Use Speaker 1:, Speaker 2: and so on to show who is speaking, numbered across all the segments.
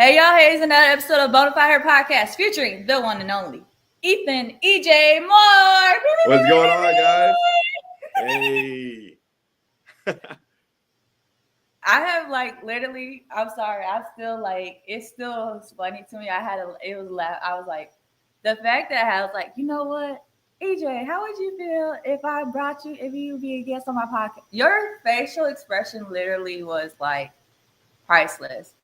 Speaker 1: Hey y'all, here's another episode of Bonafide podcast featuring the one and only Ethan EJ Moore.
Speaker 2: What's going on, guys? Hey.
Speaker 1: I have literally, I'm sorry, it's still funny to me. It was laugh. I was like, the fact that I was like, you know what, EJ, how would you feel if you would be a guest on my podcast? Your facial expression literally was like priceless.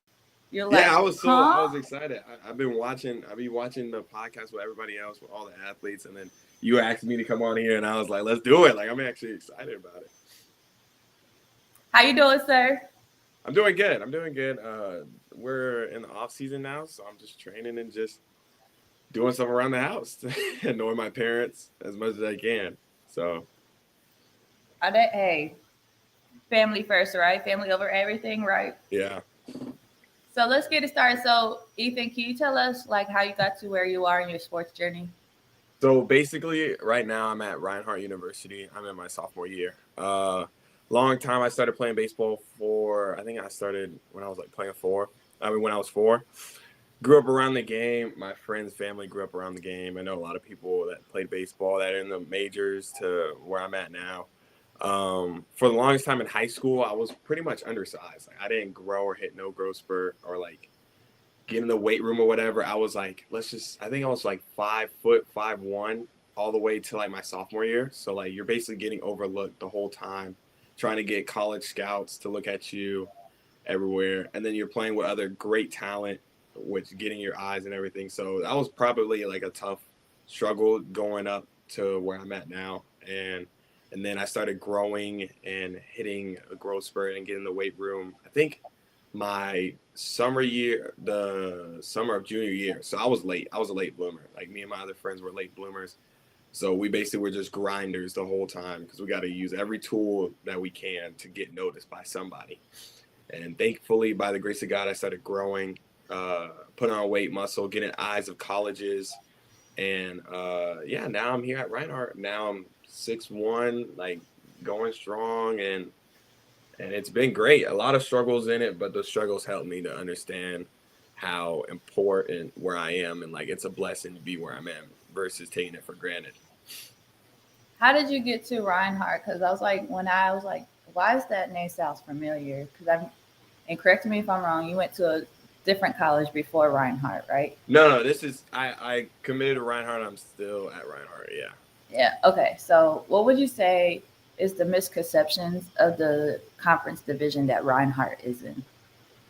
Speaker 1: You're like,
Speaker 2: Yeah, I
Speaker 1: huh?
Speaker 2: was excited. I've been watching the podcast with everybody else, with all the athletes, and then you asked me to come on here, and I was like, let's do it. Like, I'm actually excited about it.
Speaker 1: How you doing, sir?
Speaker 2: I'm doing good. We're in the off season now, so I'm just training and just doing stuff around the house, annoying my parents as much as I can. So,
Speaker 1: Hey, family first, right? Family over everything, right?
Speaker 2: yeah.
Speaker 1: So let's get it started. So, Ethan, can you tell us how you got to where you are in your sports journey?
Speaker 2: So basically, right now I'm at Reinhardt University. I'm in my sophomore year. Long time I started playing baseball I think I started when I was playing four. When I was four. Grew up around the game. My friend's family grew up around the game. I know a lot of people that played baseball that are in the majors to where I'm at now. For the longest time in high school, I was pretty much undersized. I didn't grow or hit no growth spurt or get in the weight room or whatever. I was I think I was 5', 5'1", all the way to my sophomore year. So you're basically getting overlooked the whole time, trying to get college scouts to look at you everywhere. And then you're playing with other great talent, which getting your eyes and everything. So that was probably a tough struggle going up to where I'm at now. And then I started growing and hitting a growth spurt and getting in the weight room. I think my summer year, the summer of junior year. So I was late. I was a late bloomer. Me and my other friends were late bloomers. So we basically were just grinders the whole time because we got to use every tool that we can to get noticed by somebody. And thankfully, by the grace of God, I started growing, putting on weight, muscle, getting eyes of colleges. And now I'm here at Reinhardt. Now I'm 6'1", going strong, and it's been great. A lot of struggles in it, but the struggles helped me to understand how important where I am, and it's a blessing to be where I'm at versus taking it for granted.
Speaker 1: How did you get to Reinhardt? Because I was like, why is that name sounds familiar? And correct me if I'm wrong, you went to a different college before Reinhardt, right?
Speaker 2: No, this is, I committed to Reinhardt. I'm still at Reinhardt, yeah.
Speaker 1: Yeah. Okay. So, what would you say is the misconceptions of the conference division that Reinhardt is in?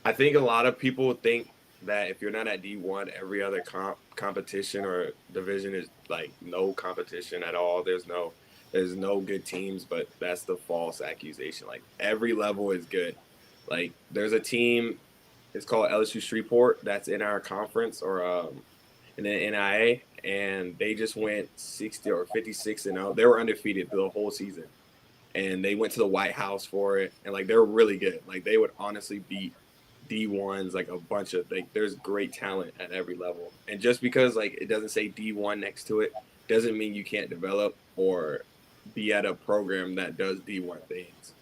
Speaker 2: I think a lot of people think that if you're not at D1, every other competition or division is no competition at all. There's no good teams, but that's the false accusation. Every level is good. There's a team, it's called LSU Shreveport, that's in our conference or in the NIA, and they just went 60 or 56-0. They were undefeated the whole season, and they went to the White House for it, and they're really good. They would honestly beat D1s, a bunch of there's great talent at every level. And just because it doesn't say D1 next to it doesn't mean you can't develop or be at a program that does D1 things.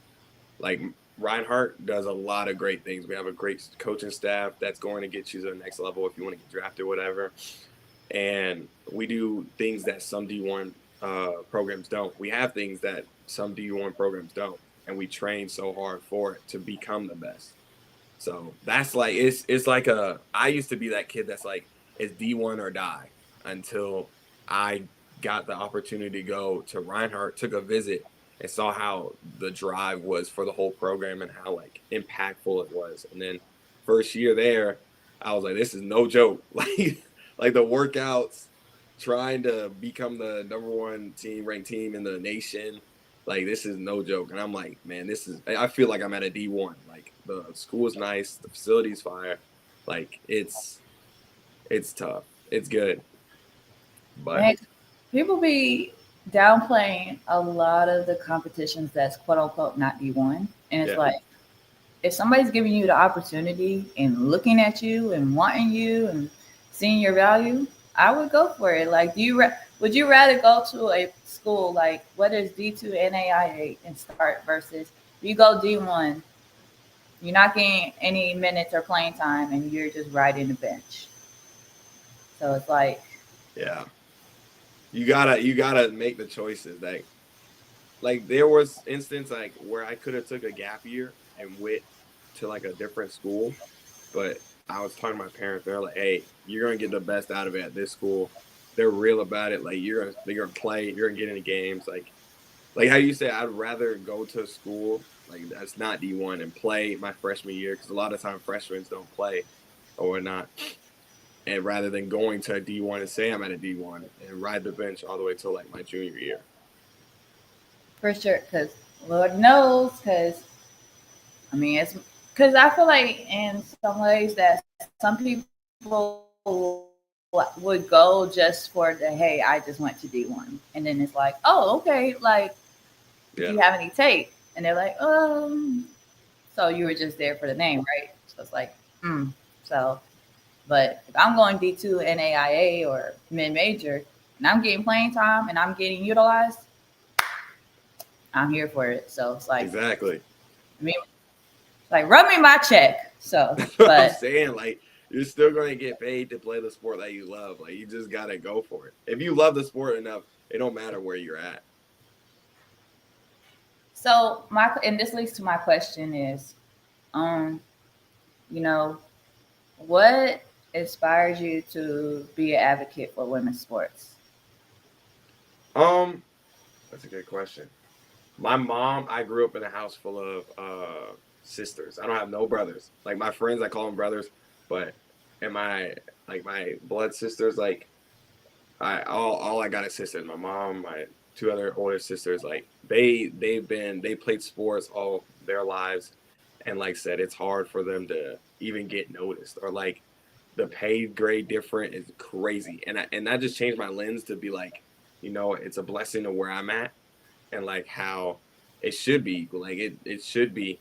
Speaker 2: Reinhardt does a lot of great things. We have a great coaching staff that's going to get you to the next level if you want to get drafted or whatever. And we do things that some D1 programs don't. We have things that some D1 programs don't, and we train so hard for it to become the best. So that's I used to be that kid that's it's D1 or die until I got the opportunity to go to Reinhardt, took a visit, and saw how the drive was for the whole program and how impactful it was. And then first year there, I was this is no joke. The workouts, trying to become the number one ranked team in the nation. This is no joke. And I'm man, I feel like I'm at a D1. The school is nice, the facility's fire. It's tough. It's good. But
Speaker 1: Man, people be downplaying a lot of the competitions that's quote unquote not D1. And it's if somebody's giving you the opportunity and looking at you and wanting you and seeing your value, I would go for it. Would you rather go to a school whether it's D2 NAIA and start versus you go D1, You're not getting any minutes or playing time, and you're just riding the bench. So it's
Speaker 2: Yeah, you gotta make the choices. Like there was instance like where I could have took a gap year and went to like a different school, but I was talking to my parents. They're like, "Hey, you're gonna get the best out of it at this school." They're real about it. Like you're gonna play. You're gonna get into games. Like how you say, I'd rather go to a school like that's not D1 and play my freshman year because a lot of time freshmen don't play or whatnot, and rather than going to a D1 and say I'm at a D1 and ride the bench all the way till like my junior year.
Speaker 1: for sure. Because Lord knows, because I mean, it's because I feel like in some ways that some people would go just for the hey, I just went to D1, and then it's like, oh, okay, like, do you have
Speaker 2: Yeah,
Speaker 1: any tape? And they're like, so you were just there for the name, right? So it's like, so, but if I'm going D2 NAIA or mid major, and I'm getting playing time and I'm getting utilized, I'm here for it. So it's like,
Speaker 2: exactly.
Speaker 1: I mean, like rub me my check. So,
Speaker 2: That's what I'm
Speaker 1: but
Speaker 2: saying. Like you're still going to get paid to play the sport that you love. Like you just gotta go for it. If you love the sport enough, it don't matter where you're at.
Speaker 1: so my and this leads to my question is, um, you know, what inspires you to be an advocate for women's sports?
Speaker 2: Um, that's a good question. My mom, I grew up in a house full of sisters. I don't have no brothers. Like my friends, I call them brothers, but and my blood sisters, like all I got is sisters. My mom, my two other older sisters, like they played sports all their lives, and like I said, it's hard for them to even get noticed or like the pay grade different is crazy, and that just changed my lens to be like, it's a blessing to where I'm at and like how it should be like it should be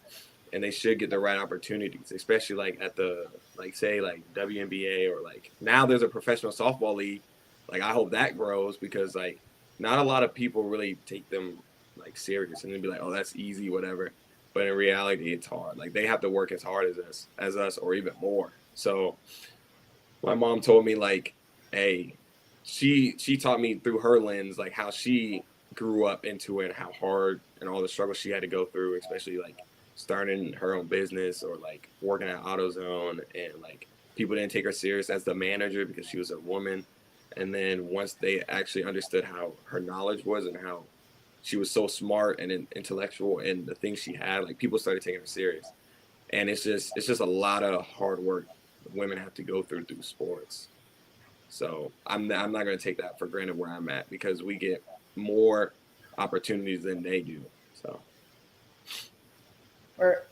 Speaker 2: and they should get the right opportunities, especially like at the like say like WNBA or like now there's a professional softball league. Like I hope that grows because like not a lot of people really take them like serious and then be like, oh, that's easy, whatever. But in reality, it's hard. Like they have to work as hard as us, or even more. So my mom told me like, hey, she taught me through her lens like how she grew up into it, how hard and all the struggles she had to go through, especially like starting her own business or like working at AutoZone and like people didn't take her serious as the manager because she was a woman. And then once they actually understood how her knowledge was and how she was so smart and intellectual and the things she had, like people started taking her serious. And it's just a lot of hard work women have to go through sports. So I'm not going to take that for granted where I'm at because we get more opportunities than they do. So
Speaker 1: Or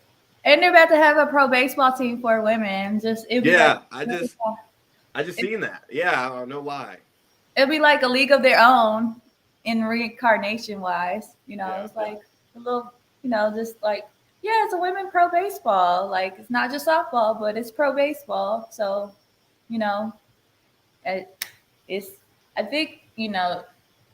Speaker 1: and they're about to have a pro baseball team for women. Just it'd be like
Speaker 2: yeah, I just
Speaker 1: it,
Speaker 2: seen that. Yeah, no lie.
Speaker 1: it'd be like a league of their own in reincarnation wise.
Speaker 2: Yeah,
Speaker 1: It's like a little, just like yeah, it's a women pro baseball. Like it's not just softball, but it's pro baseball. So you know, it, it's I think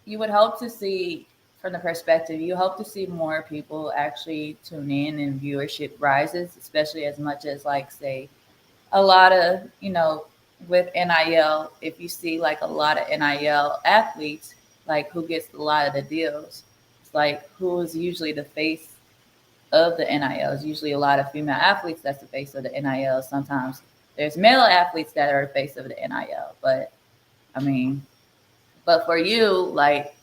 Speaker 1: you would hope to see from the perspective you hope to see more people actually tune in and viewership rises, especially as much as like say a lot of with NIL. If you see like a lot of NIL athletes, like who gets a lot of the deals, it's like who is usually the face of the NIL. It's usually a lot of female athletes that's the face of the NIL. Sometimes there's male athletes that are the face of the NIL, but I mean, but for you, like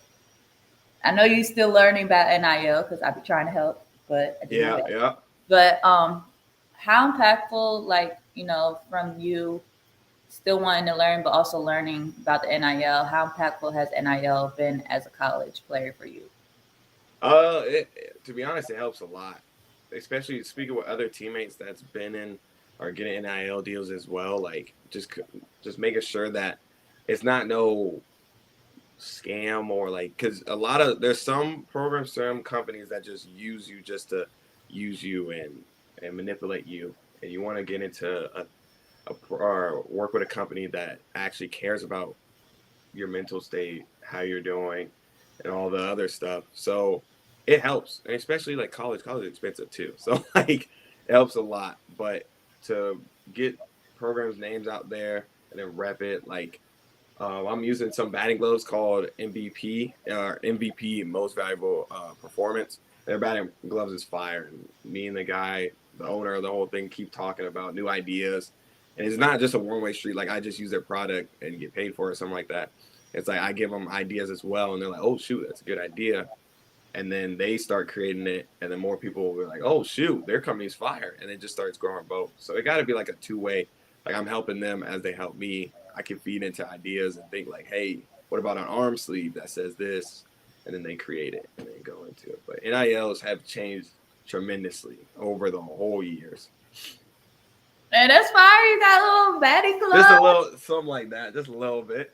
Speaker 1: I know you're still learning about NIL because I be trying to help, but I do my
Speaker 2: yeah,
Speaker 1: best.
Speaker 2: yeah.
Speaker 1: But how impactful, like from you still wanting to learn, but also learning about the NIL, how impactful has NIL been as a college player for you?
Speaker 2: To be honest, it helps a lot, especially speaking with other teammates that's been in or getting NIL deals as well. Like just making sure that it's not no scam or like because a lot of there's some programs, some companies that just use you just to use you and manipulate you, and you want to get into or work with a company that actually cares about your mental state, how you're doing, and all the other stuff. So it helps, and especially like college. College is expensive too. So like It helps a lot. But to get programs' names out there and then rep it, like I'm using some batting gloves called MVP or MVP Most Valuable Performance. Their batting gloves is fire. And me and the guy, the owner of the whole thing, keep talking about new ideas. And it's not just a one-way street. Like I just use their product and get paid for it, something like that. It's like I give them ideas as well, and they're like, "Oh shoot, that's a good idea." And then they start creating it, and then more people will be like, "Oh shoot, their company's fire," and it just starts growing both. So it got to be like a two-way. Like I'm helping them as they help me. I can feed into ideas and think like, "Hey, what about an arm sleeve that says this?" And then they create it and then go into it. But NILs have changed tremendously over the whole years.
Speaker 1: And that's fine. You got little batty
Speaker 2: Just a
Speaker 1: gloves.
Speaker 2: little, something like that, just a little bit.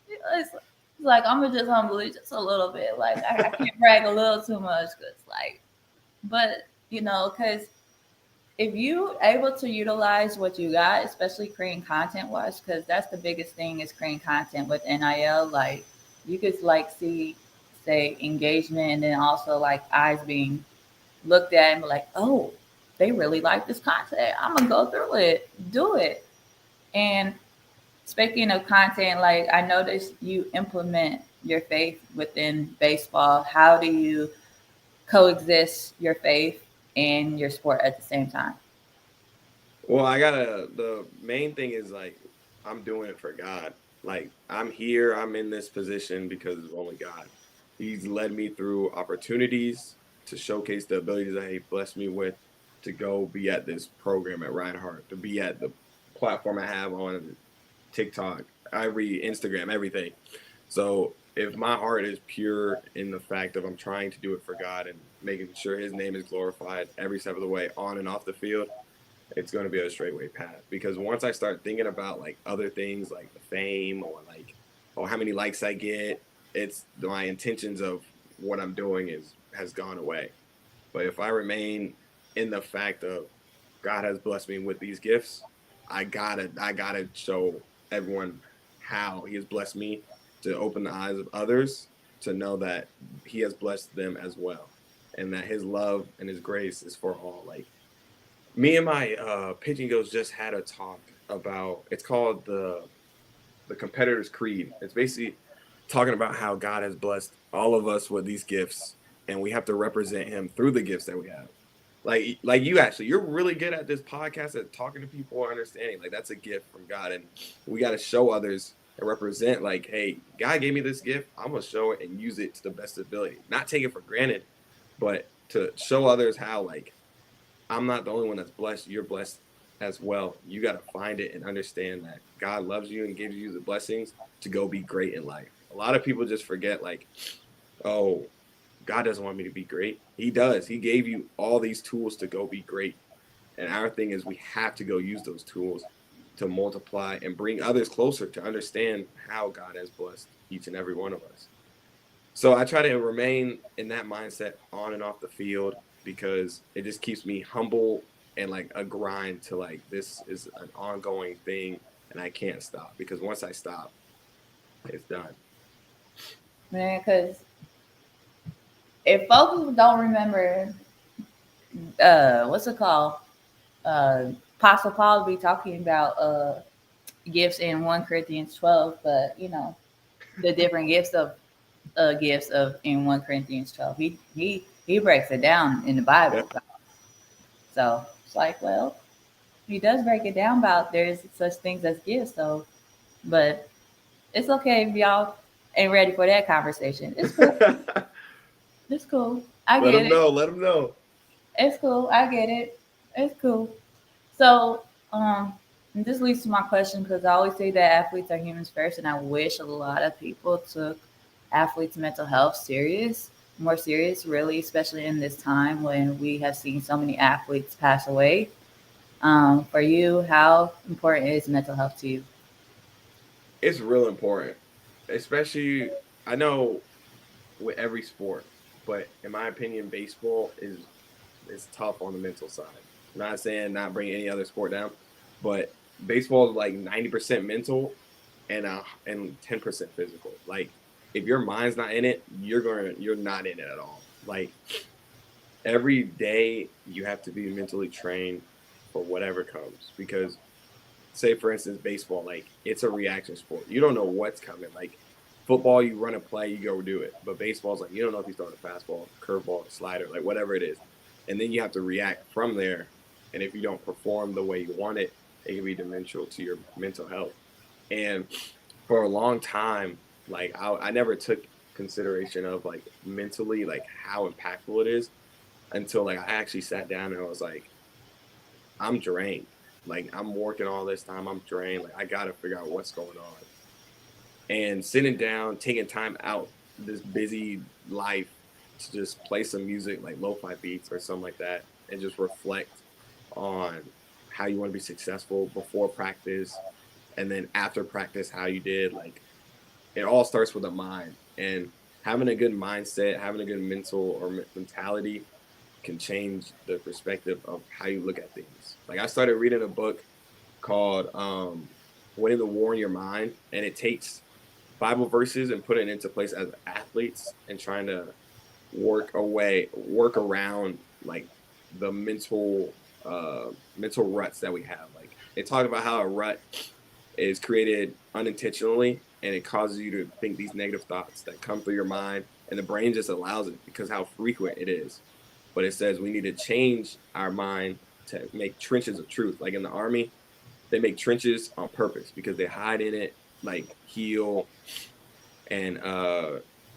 Speaker 1: It's like I'm gonna just humble you just a little bit. Like I can't brag a little too much, cause like, but cause if you able to utilize what you got, especially creating content wise, because that's the biggest thing is creating content with NIL. Like you could like see, say engagement, and then also like eyes being looked at and be like, oh, they really like this content. I'm gonna go through it, do it. And speaking of content, like I noticed you implement your faith within baseball. How do you coexist your faith and your sport at the same time?
Speaker 2: Well, I gotta. The main thing is like I'm doing it for God. Like I'm here. I'm in this position because of only God. He's led me through opportunities to showcase the abilities that He blessed me with to go be at this program at Reinhardt, to be at the platform I have on TikTok, every Instagram, everything. So if my heart is pure in the fact of I'm trying to do it for God and making sure His name is glorified every step of the way, on and off the field, it's going to be a straightway path. Because once I start thinking about like other things like the fame or like oh how many likes I get, it's my intentions of what I'm doing is has gone away. But if I remain in the fact of God has blessed me with these gifts, I gotta show everyone how He has blessed me, to open the eyes of others to know that He has blessed them as well, and that His love and His grace is for all. Like me and my pitching coach just had a talk about, it's called the competitor's creed. It's basically talking about how God has blessed all of us with these gifts, and we have to represent Him through the gifts that we have. Like you actually, you're really good at this podcast at talking to people or understanding. Like that's a gift from God, and we got to show others and represent. Like, hey, God gave me this gift. I'm gonna show it and use it to the best ability. Not take it for granted, but to show others how like I'm not the only one that's blessed. You're blessed as well. You got to find it and understand that God loves you and gives you the blessings to go be great in life. A lot of people just forget, like, oh, God doesn't want me to be great. He does. He gave you all these tools to go be great. And our thing is we have to go use those tools to multiply and bring others closer to understand how God has blessed each and every one of us. So I try to remain in that mindset on and off the field because it just keeps me humble and like a grind to like this is an ongoing thing and I can't stop because once I stop, it's done.
Speaker 1: Man, because if folks don't remember, what's it called? Apostle Paul be talking about gifts in 1 Corinthians 12, but the different gifts of in 1 Corinthians 12. He breaks it down in the
Speaker 2: Yeah.
Speaker 1: Bible. So it's like, well, he does break it down about there's such things as gifts. So, but it's okay if y'all ain't ready for that conversation. It's cool.
Speaker 2: Let
Speaker 1: It's cool. I get
Speaker 2: them
Speaker 1: it.
Speaker 2: know. Let them know.
Speaker 1: It's cool. I get it. It's cool. So, and this leads to my question because I always say that athletes are humans first, and I wish a lot of people took athletes' mental health more serious, really, especially in this time when we have seen so many athletes pass away. For you, how important is mental health to you?
Speaker 2: It's real important, especially I know with every sport, but in my opinion, baseball is tough on the mental side. I'm not saying not bring any other sport down, but baseball is like 90% mental and 10% physical. Like if your mind's not in it, you're not in it at all. Like every day you have to be mentally trained for whatever comes. Because say for instance baseball, like it's a reaction sport. You don't know what's coming. Like football, you run a play, you go do it. But baseball's like you don't know if he's throwing a fastball, curveball, slider, like whatever it is, and then you have to react from there. And if you don't perform the way you want it, it can be detrimental to your mental health. And for a long time, like I never took consideration of like mentally like how impactful it is until like I actually sat down and I was like, I'm drained. Like I'm working all this time, I'm drained. Like I gotta figure out what's going on. And sitting down, taking time out this busy life to just play some music like lo-fi beats or something like that and just reflect on how you want to be successful before practice and then after practice how you did. Like it all starts with a mind, and having a good mindset, having a good mental or mentality can change the perspective of how you look at things. Like I started reading a book called Winning the War in Your Mind, and it takes Bible verses and put it into place as athletes and trying to work around like the mental ruts that we have. Like it talked about how a rut is created unintentionally and it causes you to think these negative thoughts that come through your mind, and the brain just allows it because how frequent it is. But it says we need to change our mind to make trenches of truth. Like in the army, they make trenches on purpose because they hide in it, like heal and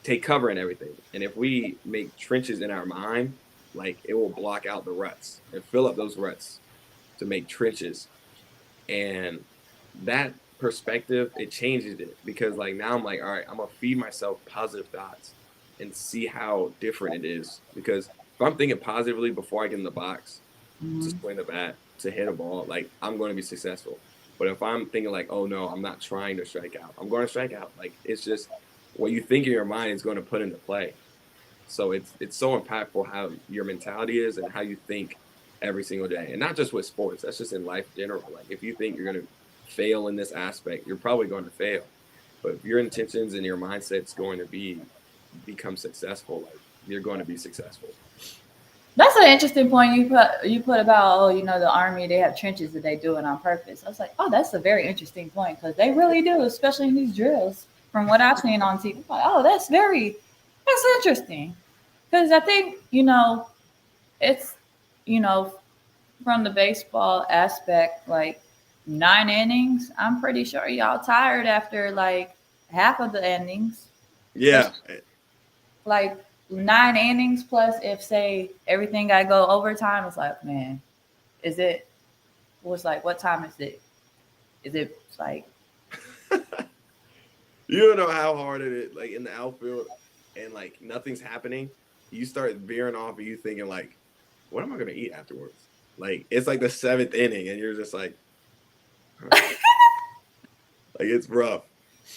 Speaker 2: take cover and everything. And if we make trenches in our mind, like it will block out the ruts and fill up those ruts to make trenches. And that perspective, it changes it because like now I'm like, all right, I'm gonna feed myself positive thoughts and see how different it is. Because if I'm thinking positively before I get in the box to
Speaker 1: Mm-hmm.
Speaker 2: swing the bat, to hit a ball, like I'm going to be successful. But if I'm thinking like, oh no, I'm not trying to strike out, I'm going to strike out. Like it's just what you think in your mind is going to put into play. So it's so impactful how your mentality is and how you think every single day, and not just with sports. That's just in life in general. Like if you think you're going to fail in this aspect, you're probably going to fail. But if your intentions and your mindset's going to become successful, like you're going to be successful.
Speaker 1: That's an interesting point you put about, oh, the army, they have trenches that they do it on purpose. I was like, oh, that's a very interesting point because they really do, especially in these drills. From what I've seen on TV, like, oh, that's interesting because I think it's you know from the baseball aspect, like 9 innings. I'm pretty sure y'all tired after like half of the innings,
Speaker 2: Yeah,
Speaker 1: like 9 innings plus if say everything I go overtime, it's like, man, is it was like what time is it? Is it like
Speaker 2: you don't know how hard it is. Like in the outfield, and like nothing's happening, you start veering off, and you thinking like, what am I going to eat afterwards? Like it's like the seventh inning, and you're just huh. Like it's rough.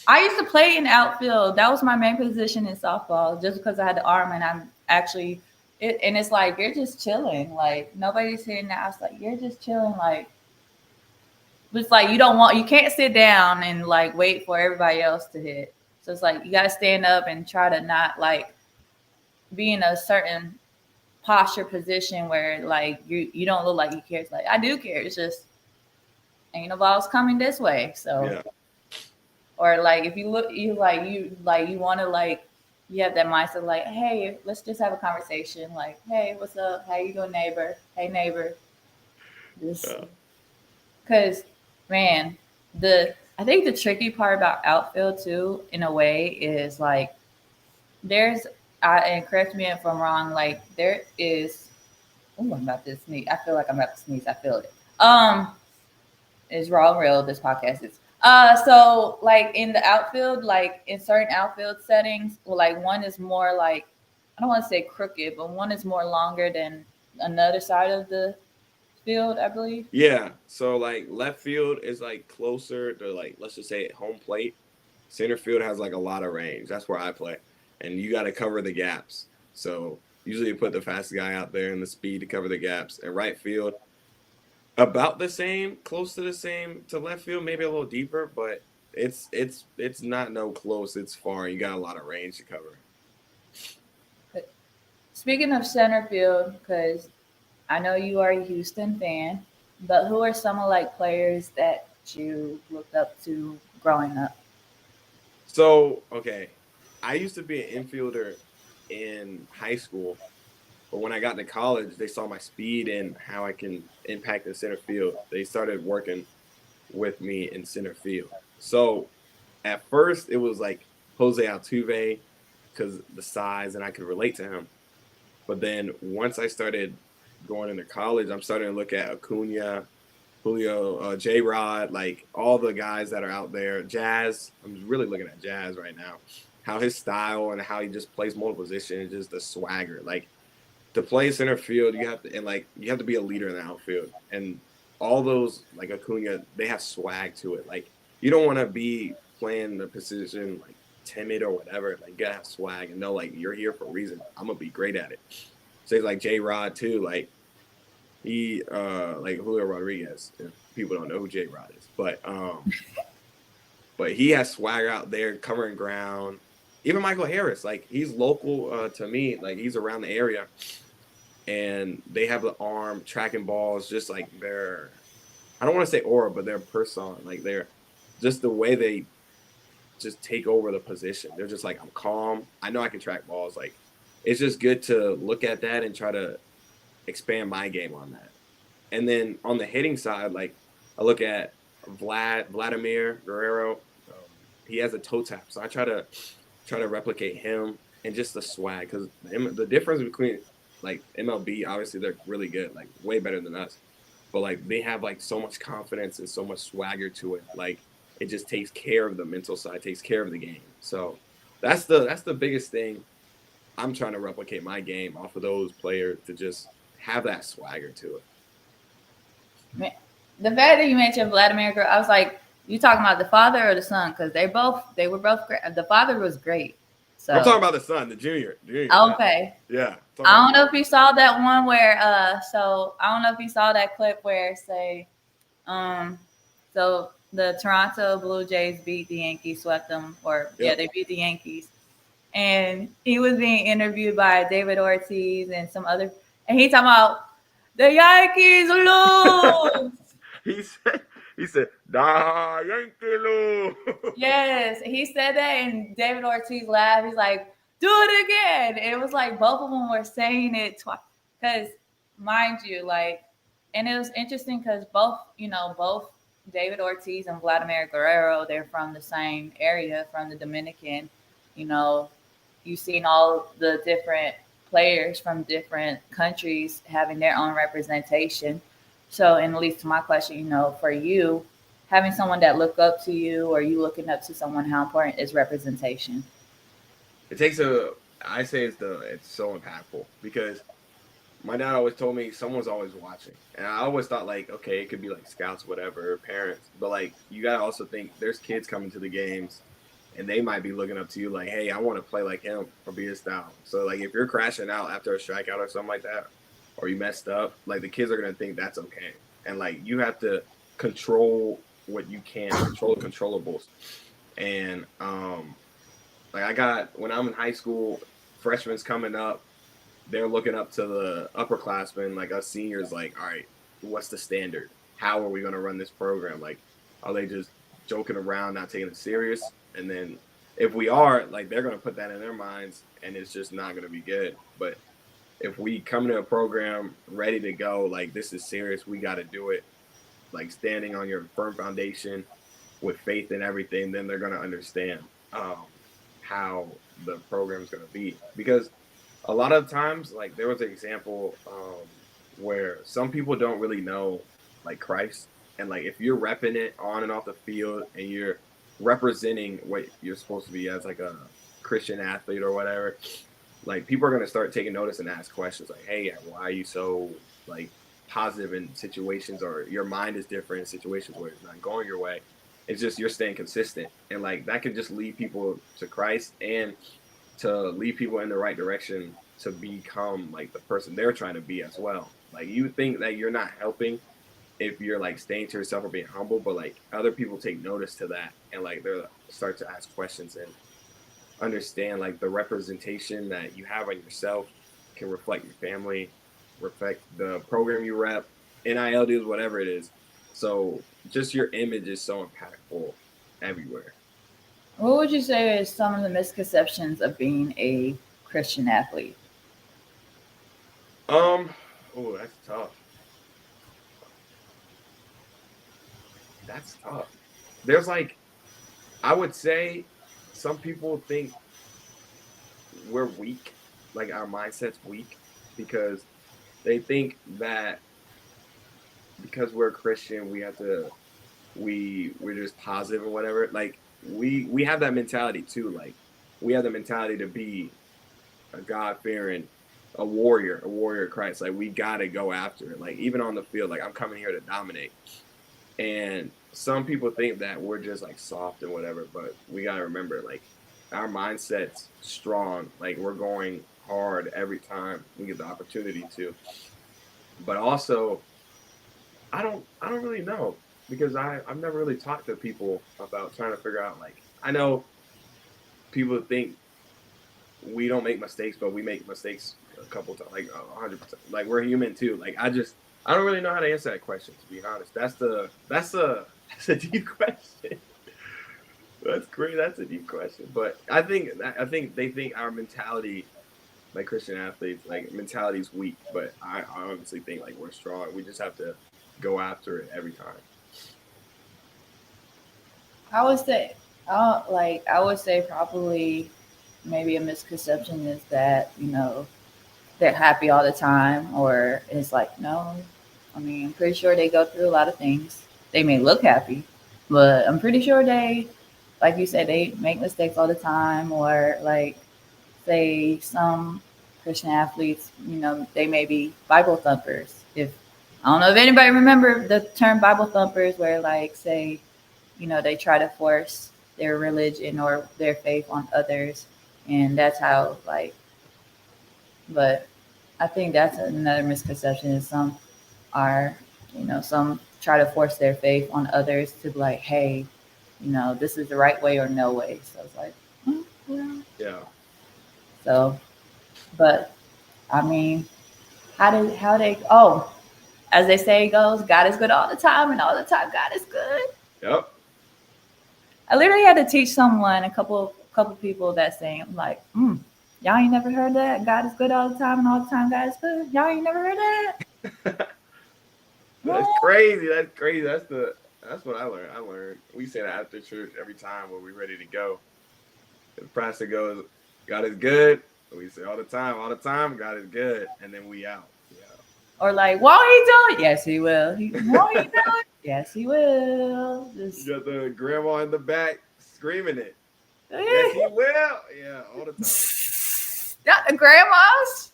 Speaker 1: I used to play in outfield. That was my main position in softball just because I had the arm and I'm actually and it's like you're just chilling. Like nobody's hitting the house, like you're just chilling, like it's like you can't sit down and like wait for everybody else to hit. So it's like you gotta stand up and try to not like be in a certain posture position where like you don't look like you care. It's like I do care. It's just ain't no balls coming this way. So
Speaker 2: Yeah.
Speaker 1: or like if you look you want to like you have that mindset like, hey, let's just have a conversation. Like, hey, what's up? How you doing, neighbor? Hey, neighbor. This
Speaker 2: Yeah.
Speaker 1: because man, the I think the tricky part about outfield too, in a way, is like there's and correct me if I'm wrong. Like there is. Oh, I'm about to sneeze. I feel like I'm about to sneeze. I feel it. Is raw and real. This podcast is. So like in the outfield, like in certain outfield settings, well, like one is more like I don't want to say crooked, but one is more longer than another side of the field, I believe.
Speaker 2: Yeah. So like left field is like closer to like let's just say home plate. Center field has like a lot of range. That's where I play, and you got to cover the gaps. So usually you put the fastest guy out there and the speed to cover the gaps. And right field about the same, close to the same to left field, maybe a little deeper, but it's not no close. It's far. You got a lot of range to cover.
Speaker 1: Speaking of center field, because I know you are a Houston fan, but who are some of like players that you looked up to growing up?
Speaker 2: So, okay, I used to be an infielder in high school, but when I got to college, they saw my speed and how I can impact in center field. They started working with me in center field. So at first, it was like Jose Altuve because the size and I could relate to him. But then once I started going into college, I'm starting to look at Acuna, Julio, J Rod, like all the guys that are out there. Jazz, I'm really looking at Jazz right now. How his style and how he just plays multiple positions, just the swagger. Like to play center field, you have to and like you have to be a leader in the outfield. And all those like Acuna, they have swag to it. Like you don't want to be playing the position like timid or whatever. Like you gotta have swag and know like you're here for a reason. I'm gonna be great at it. Say like J Rod too, like Julio Rodriguez. If people don't know who J Rod is, but he has swagger out there covering ground. Even Michael Harris, like he's local to me, like he's around the area, and they have the arm tracking balls, just like their I don't want to say aura, but their person, like they're just the way they just take over the position. They're just like I'm calm. I know I can track balls. Like it's just good to look at that and try to expand my game on that. And then on the hitting side, like I look at Vladimir Guerrero. Um, he has a toe tap, so I try to replicate him and just the swag because the difference between like MLB, obviously they're really good, like way better than us, but like they have like so much confidence and so much swagger to it. Like it just takes care of the mental side, takes care of the game. So that's the biggest thing. I'm trying to replicate my game off of those players to just have that swagger to it.
Speaker 1: Man, the fact that you mentioned Vladimir, I was like, you talking about the father or the son? Because they were both great. The father was great.
Speaker 2: I'm talking
Speaker 1: So
Speaker 2: about the son, the junior.
Speaker 1: okay,
Speaker 2: Yeah. Talking
Speaker 1: I
Speaker 2: about
Speaker 1: don't know if you saw that one where so I don't know if you saw that clip where say um so the Toronto Blue Jays beat the Yankees, swept them, or yeah,
Speaker 2: yep.
Speaker 1: they beat the Yankees, and he was being interviewed by David Ortiz and some other, and he talking about the Yankees lose.
Speaker 2: he said he said Da Yankee.
Speaker 1: Yes, he said that, and David Ortiz laughed. He's like, "Do it again." And it was like both of them were saying it twice. Because, mind you, like, and it was interesting because both David Ortiz and Vladimir Guerrero, they're from the same area, from the Dominican. You know, you've seen all the different players from different countries having their own representation. So, and at least to my question, for you, having someone that look up to you or you looking up to someone, how important is representation?
Speaker 2: It takes a I say it's so impactful because my dad always told me someone's always watching. And I always thought like, okay, it could be like scouts, whatever, parents. But like you gotta also think there's kids coming to the games and they might be looking up to you like, hey, I want to play like him or be his style. So like if you're crashing out after a strikeout or something like that, or you messed up, like the kids are gonna think that's okay. And like you have to control what you can, control the controllables. And like I got when I'm in high school, freshmen's coming up, they're looking up to the upperclassmen, like us seniors, like, all right, what's the standard? How are we going to run this program? Like, are they just joking around, not taking it serious? And then if we are, like, they're going to put that in their minds and it's just not going to be good. But if we come to a program ready to go, like, this is serious, we got to do it, like, standing on your firm foundation with faith in everything, then they're going to understand how the program is going to be. Because a lot of times, like there was an example where some people don't really know like Christ, and like if you're repping it on and off the field, and you're representing what you're supposed to be as like a Christian athlete or whatever, like people are gonna start taking notice and ask questions like, "Hey, why are you so like positive in situations, or your mind is different in situations where it's not going your way?" It's just you're staying consistent, and like that could just lead people to Christ and to lead people in the right direction to become like the person they're trying to be as well. Like you think that you're not helping if you're like staying to yourself or being humble, but like other people take notice to that and like they start to ask questions and understand like the representation that you have on yourself can reflect your family, reflect the program you rep, NIL deals, whatever it is. So just your image is so impactful everywhere.
Speaker 1: What would you say is some of the misconceptions of being a Christian athlete?
Speaker 2: Um, oh, that's tough. That's tough. There's like, I would say some people think we're weak, like our mindset's weak because they think that because we're a Christian, we have to we're just positive or whatever. Like we have that mentality too. Like we have the mentality to be a God fearing, a warrior of Christ. Like we gotta go after it. Like even on the field, like I'm coming here to dominate. And some people think that we're just like soft and whatever, but we gotta remember like our mindset's strong. Like we're going hard every time we get the opportunity to. But also I don't really know because I've never really talked to people about trying to figure out like I know people think we don't make mistakes, but we make mistakes a couple times, like 100%. Like we're human too. Like I don't really know how to answer that question to be honest. That's a deep question. That's great. That's a deep question. But I think they think our mentality, like Christian athletes, like mentality is weak. But I honestly think like we're strong. We just have to go after it every time.
Speaker 1: I would say, I would say probably maybe a misconception is that they're happy all the time, or it's like no. I mean, I'm pretty sure they go through a lot of things. They may look happy, but I'm pretty sure they, like you said, they make mistakes all the time, or like say some Christian athletes, they may be Bible thumpers. If I don't know if anybody remember the term Bible thumpers, where like say, they try to force their religion or their faith on others, and that's how like. But I think that's another misconception is some are, some try to force their faith on others to be like, hey, this is the right way or no way. So it's like, well,
Speaker 2: Yeah.
Speaker 1: so, but I mean, how they, oh, as they say it goes, God is good all the time, and all the time God is good.
Speaker 2: Yep.
Speaker 1: I literally had to teach someone, a couple people that saying, I'm like, y'all ain't never heard that? God is good all the time, and all the time God is good. Y'all ain't never heard that?
Speaker 2: That's
Speaker 1: What?
Speaker 2: crazy. That's crazy. That's what I learned. I learned we say that after church every time when we're ready to go. The pastor goes, "God is good." We say all the time, God is good, and then we out. Yeah.
Speaker 1: Or like, won't he do it? Yes, he will. Won't he do it? Yes, he will.
Speaker 2: You
Speaker 1: Just
Speaker 2: got the grandma in the back screaming it. Yes, he will. Yeah, all the time.
Speaker 1: not the grandmas.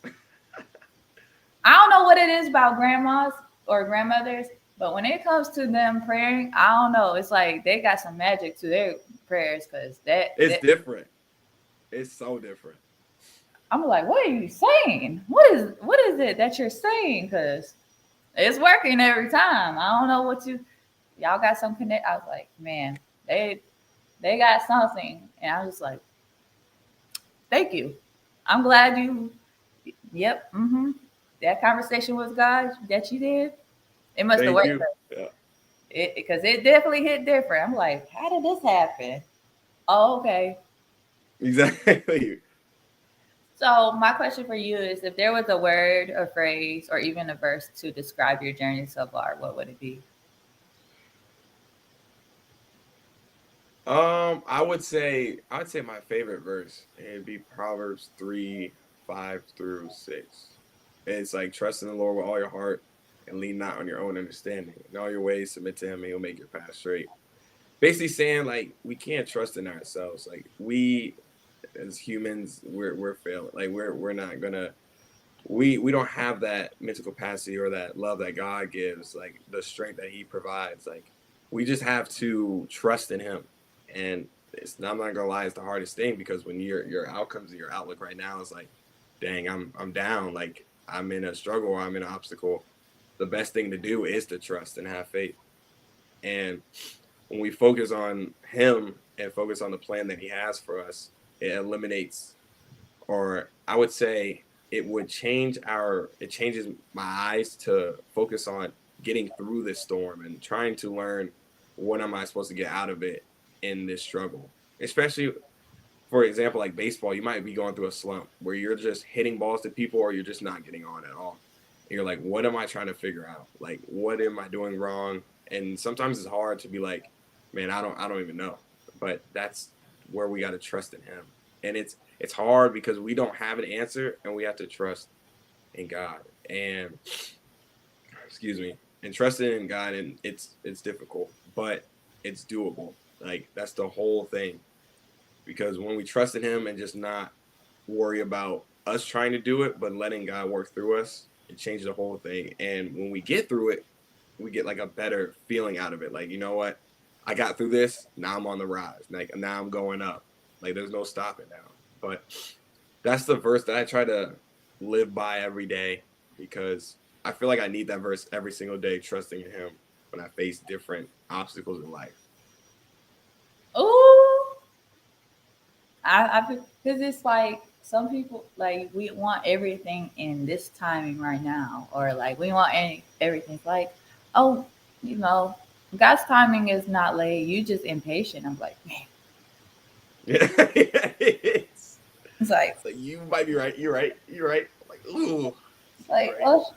Speaker 1: I don't know what it is about grandmas or grandmothers, but when it comes to them praying, I don't know. It's like they got some magic to their prayers because
Speaker 2: It's different. It's so different.
Speaker 1: I'm like, what are you saying? What is it that you're saying? Because it's working every time. I don't know what y'all got some connect. I was like, man, they got something, and I was just like, thank you. I'm glad you. Yep. That conversation with God that you did, it must have
Speaker 2: Thank
Speaker 1: worked.
Speaker 2: you. Yeah.
Speaker 1: It because it definitely hit different. I'm like, how did this happen? Oh, okay.
Speaker 2: Exactly.
Speaker 1: So my question for you is, if there was a word, a phrase, or even a verse to describe your journey so far, what would it be?
Speaker 2: I'd say my favorite verse. It'd be Proverbs 3:5 through 6. It's like trust in the Lord with all your heart and lean not on your own understanding. In all your ways submit to him and he'll make your path straight. Basically saying like we can't trust in ourselves. Like we as humans, we're failing. Like we're not gonna we don't have that mental capacity or that love that God gives, like the strength that He provides. Like we just have to trust in Him, and I'm not gonna lie, it's the hardest thing because when your outcomes and your outlook right now is like, dang, I'm down, like I'm in a struggle, or I'm in an obstacle. The best thing to do is to trust and have faith, and when we focus on Him and focus on the plan that He has for us, it eliminates, or I would say it changes my eyes to focus on getting through this storm and trying to learn what am I supposed to get out of it in this struggle. Especially, for example, like baseball, you might be going through a slump where you're just hitting balls to people or you're just not getting on at all. And you're like, what am I trying to figure out? Like, what am I doing wrong? And sometimes it's hard to be like, man, I don't even know. But that's where we got to trust in him. And it's hard because we don't have an answer and we have to trust in God. And excuse me, and trusting in God, and it's difficult, but it's doable. Like that's the whole thing. Because when we trust in Him and just not worry about us trying to do it, but letting God work through us, it changes the whole thing. And when we get through it, we get like a better feeling out of it. Like, you know what? I got through this. Now I'm on the rise. Like now I'm going up. Like there's no stopping now. But that's the verse that I try to live by every day because I feel like I need that verse every single day, trusting in Him when I face different obstacles in life.
Speaker 1: Ooh, I because it's like some people like we want everything in this timing right now, or like we want everything like, oh, you know, God's timing is not late. You just impatient. I'm like, man,
Speaker 2: Yeah, it's
Speaker 1: it's like
Speaker 2: like you might be right. You're right. You're right. I'm like, ooh,
Speaker 1: it's
Speaker 2: you're
Speaker 1: like
Speaker 2: right.
Speaker 1: oh,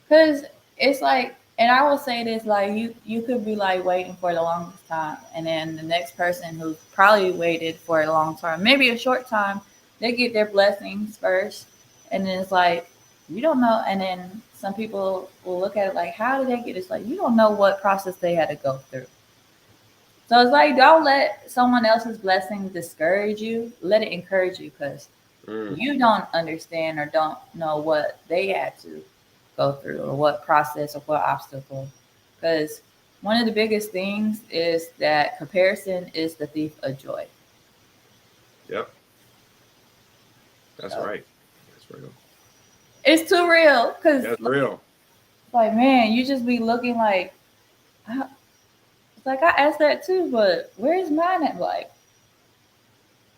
Speaker 1: because it's like, and I will say this, like you could be like waiting for the longest time, and then the next person who probably waited for a long time, maybe a short time, they get their blessings first, and then it's like you don't know, and then some people will look at it like, how did they get this? Like you don't know what process they had to go through. So it's like don't let someone else's blessing discourage you. Let it encourage you because
Speaker 2: Mm,
Speaker 1: you don't understand or don't know what they had to go through or what process or what obstacle. Because one of the biggest things is that comparison is the thief of joy.
Speaker 2: yep, that's
Speaker 1: So
Speaker 2: right. That's real.
Speaker 1: it's too real. Because
Speaker 2: That's real.
Speaker 1: like man, you just be looking like, I- it's like I asked that too, but where's mine at? Like,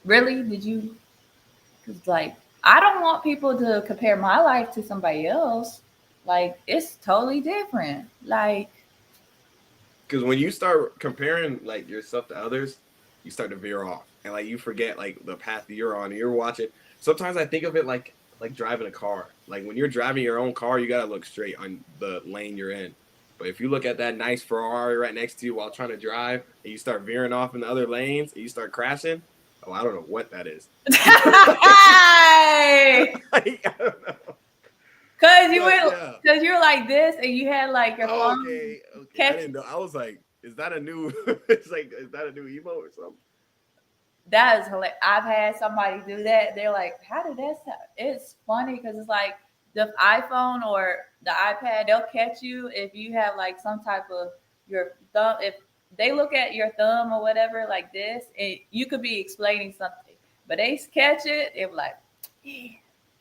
Speaker 1: really? Did you? Because like I don't want people to compare my life to somebody else. Like it's totally different. Like
Speaker 2: Because when you start comparing like yourself to others, you start to veer off, and like you forget like the path that you're on. And you're watching. Sometimes I think of it like driving a car. Like when you're driving your own car, you gotta look straight on the lane you're in. But if you look at that nice Ferrari right next to you while trying to drive, and you start veering off in the other lanes, and you start crashing, oh, I don't know what that is. Like, I don't know.
Speaker 1: Cause you
Speaker 2: But
Speaker 1: went,
Speaker 2: yeah.
Speaker 1: cause you were like this, and you had like your
Speaker 2: Oh,
Speaker 1: phone
Speaker 2: okay, okay. I
Speaker 1: catch.
Speaker 2: didn't know. I was like, is that a new? It's like, is that a new emo or something?
Speaker 1: That is hilarious. I've had somebody do that. They're like, "How did that sound?" It's funny because it's like the iPhone or the iPad. They'll catch you if you have like some type of your thumb. If they look at your thumb or whatever like this, and you could be explaining something, but they catch it. They're like, "Yeah."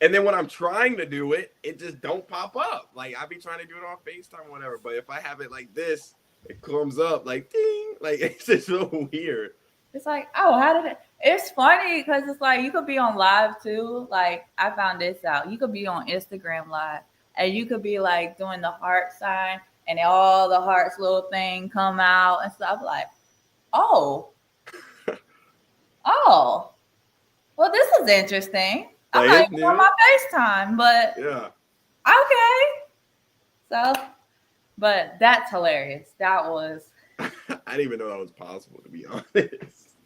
Speaker 2: And then when I'm trying to do it, it just don't pop up. Like I be trying to do it on FaceTime or whatever. But if I have it like this, it comes up like ding. Like it's just so weird.
Speaker 1: It's like, oh, how did it? It's funny because it's like you could be on live too. Like I found this out. You could be on Instagram live, and you could be like doing the heart sign, and all the hearts little thing come out and stuff. Like, oh, oh, well, this is interesting. I'm
Speaker 2: Like
Speaker 1: not
Speaker 2: it's
Speaker 1: even on
Speaker 2: new.
Speaker 1: my FaceTime, but
Speaker 2: Yeah.
Speaker 1: okay. So, but that's hilarious. That was.
Speaker 2: I didn't even know that was possible to be honest.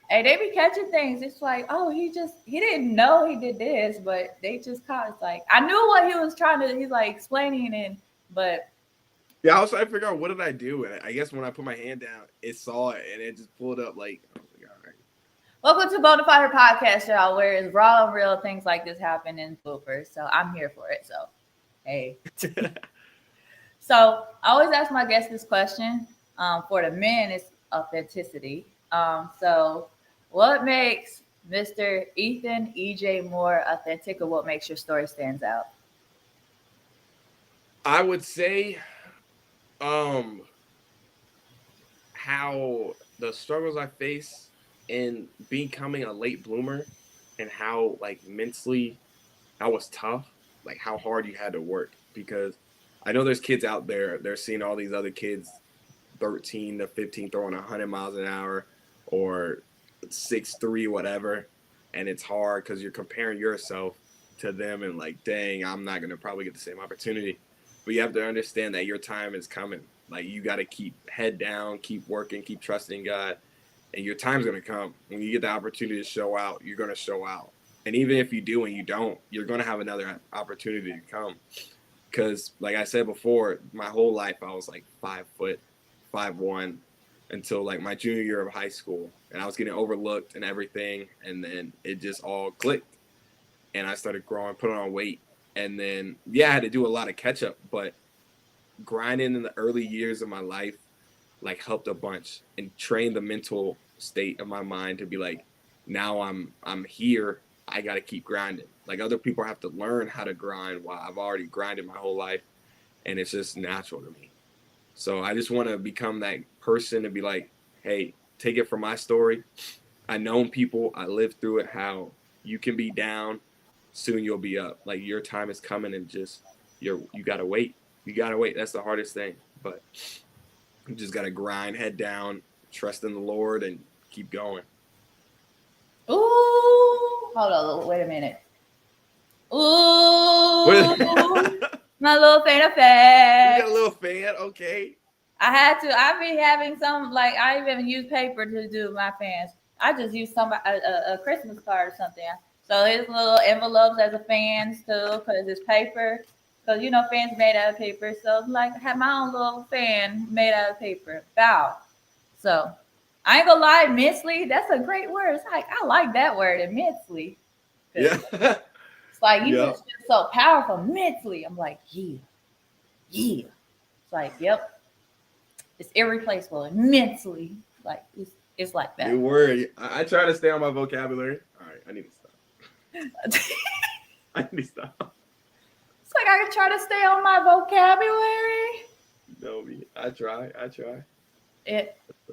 Speaker 1: Hey, they be catching things. It's like, oh, he didn't know he did this, but they just caught. It's like I knew what he was trying to. He's like explaining it, but
Speaker 2: Yeah, I was trying to figure out what did I do. And I guess when I put my hand down, it saw it and it just pulled up like, I was like, all
Speaker 1: welcome to Bonafide podcast, y'all, where it's raw and real things like this happen in bloopers. So I'm here for it. So hey,
Speaker 2: right.
Speaker 1: so I always ask my guests this question. For the men, it's authenticity. So what makes Mr. Ethan EJ more authentic, or what makes your story stands out?
Speaker 2: I would say um how the struggles I face in becoming a late bloomer and how like mentally that was tough, like how hard you had to work. Because I know there's kids out there, they're seeing all these other kids 13 to 15 throwing 100 miles an hour or 6'3", whatever. And it's hard because you're comparing yourself to them and like, dang, I'm not going to probably get the same opportunity. But you have to understand that your time is coming. Like, you got to keep head down, keep working, keep trusting God. And your time's going to come. When you get the opportunity to show out, you're going to show out. And even if you do and you don't, you're going to have another opportunity to come. Because, like I said before, my whole life I was like 5', 5'1", until like my junior year of high school, and I was getting overlooked and everything, and then it just all clicked, and I started growing, putting on weight, and then I had to do a lot of catch up, but grinding in the early years of my life like helped a bunch and trained the mental state of my mind to be like, now I'm here, I got to keep grinding. Like, other people have to learn how to grind while I've already grinded my whole life, and it's just natural to me. So I just want to become that person to be like, hey, take it from my story. I known people, I lived through it, how you can be down, soon you'll be up. Like, your time is coming, and just you gotta wait. You gotta wait. That's the hardest thing. But you just gotta grind, head down, trust in the Lord, and keep going.
Speaker 1: Ooh, hold on, wait a minute. Ooh,
Speaker 2: You
Speaker 1: my little fan
Speaker 2: got
Speaker 1: effect.
Speaker 2: a little fan, okay?
Speaker 1: I had to. I've been having some, like, I even use paper to do my fans. I just use a Christmas card or something. So his little envelopes as a fans too, because it's paper. Because fans made out of paper. So like, I have my own little fan made out of paper. Bow. So I ain't gonna lie, immensely. That's a great word. It's like, I like that word, immensely.
Speaker 2: Yeah.
Speaker 1: It's like you
Speaker 2: Yep.
Speaker 1: just feel so powerful mentally. I'm like, yeah, yeah. It's like, yep. It's irreplaceable immensely. Like, it's like that.
Speaker 2: Good word. I try to stay on my vocabulary. All right, I need to stop.
Speaker 1: It's
Speaker 2: I need to stop.
Speaker 1: like I try to stay on my vocabulary.
Speaker 2: You know me. I try.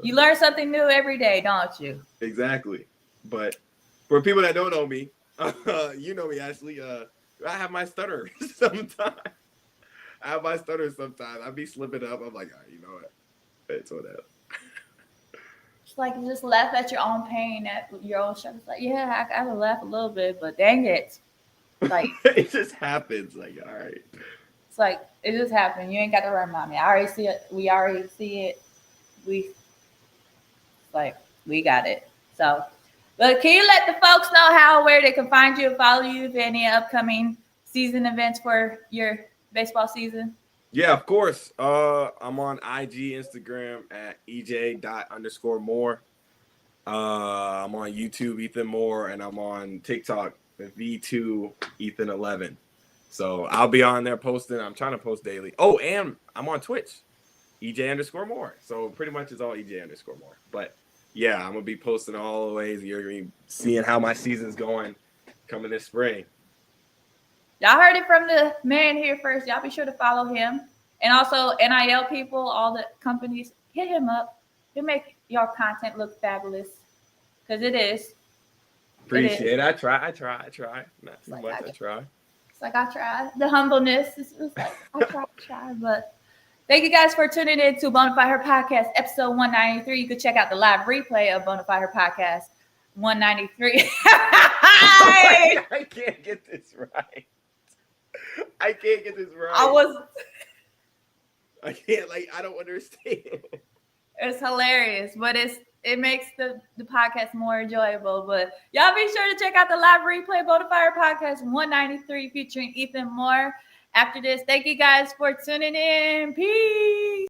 Speaker 1: You learn something new every day, don't you?
Speaker 2: Exactly. But for people that don't know me, you know me, Ashley. I have my stutter sometimes. I be slipping up. I'm like, all right, you know what? It's whatever.
Speaker 1: It's like you just laugh at your own pain, at your own show. It's like, yeah, I would laugh a little bit, but dang it. Like,
Speaker 2: It just happens. Like, all right.
Speaker 1: it's like, it just happened. You ain't got to remind me. I already see it. We already see it. We, like, we got it. So, but can you let the folks know where they can find you and follow you for any upcoming season events for your baseball season?
Speaker 2: Yeah, of course. I'm on IG, Instagram at ej._more. I'm on YouTube, Ethan Moore, and I'm on TikTok, V2 Ethan 11. So I'll be on there posting. I'm trying to post daily. Oh, and I'm on Twitch, EJ_more. So pretty much it's all EJ_more. But yeah, I'm gonna be posting all the ways. You're gonna be seeing how my season's going coming this spring.
Speaker 1: Y'all heard it from the man here first. Y'all be sure to follow him. And also NIL people, all the companies, hit him up. He'll make your content look fabulous. Because it is.
Speaker 2: Appreciate it. I try. Not too
Speaker 1: Like,
Speaker 2: much. I try.
Speaker 1: It's like I try. The humbleness. It's like I try. But thank you guys for tuning in to Bonafide Her Podcast, episode 193. You can check out the live replay of Bonafide Her Podcast 193.
Speaker 2: I can't get this right. I can't, like, I don't understand.
Speaker 1: It's hilarious, but it makes the podcast more enjoyable. But y'all be sure to check out the live replay Bonafide Podcast 193 featuring Ethan Moore. After this, thank you guys for tuning in. Peace.